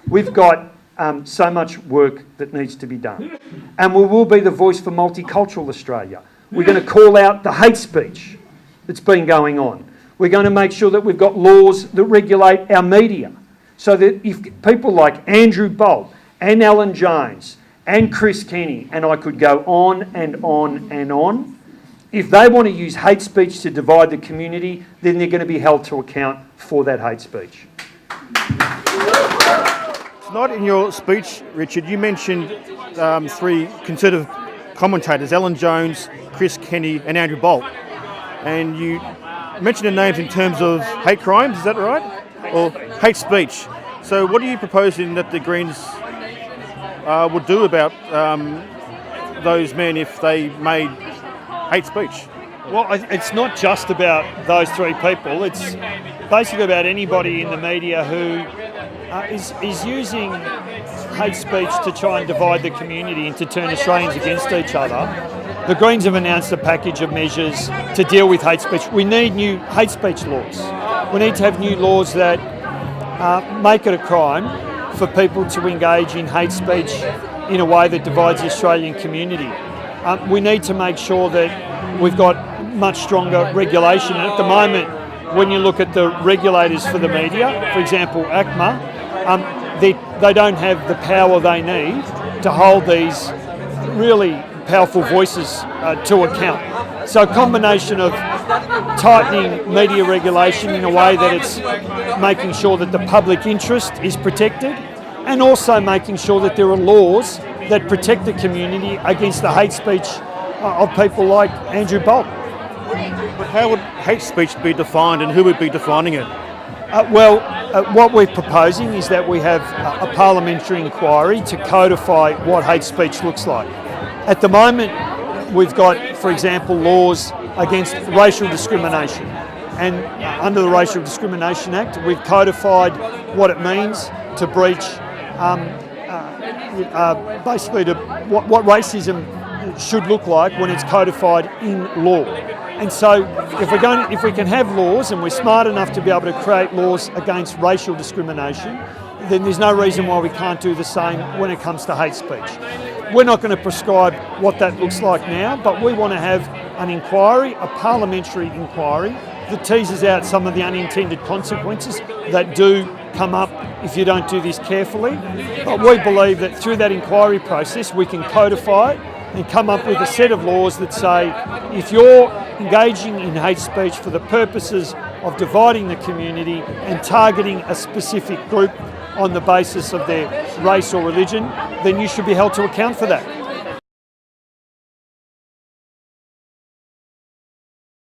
We've got so much work that needs to be done. And we will be the voice for multicultural Australia. We're going to call out the hate speech that's been going on. We're going to make sure that we've got laws that regulate our media, so that if people like Andrew Bolt and Alan Jones and Chris Kenny, and I could go on and on and on, if they want to use hate speech to divide the community, then they're going to be held to account for that hate speech. Tonight in your speech, Richard, you mentioned three conservative commentators, Alan Jones, Chris Kenny and Andrew Bolt. And you mentioned the names in terms of hate crimes, is that right? Or hate speech. So what are you proposing that the Greens would do about those men if they made hate speech? Well, it's not just about those three people. It's basically about anybody in the media who is using hate speech to try and divide the community and to turn Australians against each other. The Greens have announced a package of measures to deal with hate speech. We need new hate speech laws. We need to have new laws that make it a crime for people to engage in hate speech in a way that divides the Australian community. We need to make sure that we've got much stronger regulation. And at the moment, when you look at the regulators for the media, for example, ACMA, they don't have the power they need to hold these really powerful voices to account. So a combination of tightening media regulation in a way that it's making sure that the public interest is protected, and also making sure that there are laws that protect the community against the hate speech of people like Andrew Bolt. But how would hate speech be defined and who would be defining it? What we're proposing is that we have a parliamentary inquiry to codify what hate speech looks like. At the moment, we've got, for example, laws against racial discrimination. And under the Racial Discrimination Act, we've codified what it means to breach, basically what racism should look like when it's codified in law. And so if we can have laws, and we're smart enough to be able to create laws against racial discrimination, then there's no reason why we can't do the same when it comes to hate speech. We're not going to prescribe what that looks like now, but we want to have an inquiry, a parliamentary inquiry, that teases out some of the unintended consequences that do come up if you don't do this carefully. But we believe that through that inquiry process, we can codify it and come up with a set of laws that say, if you're engaging in hate speech for the purposes of dividing the community and targeting a specific group on the basis of their race or religion, then you should be held to account for that.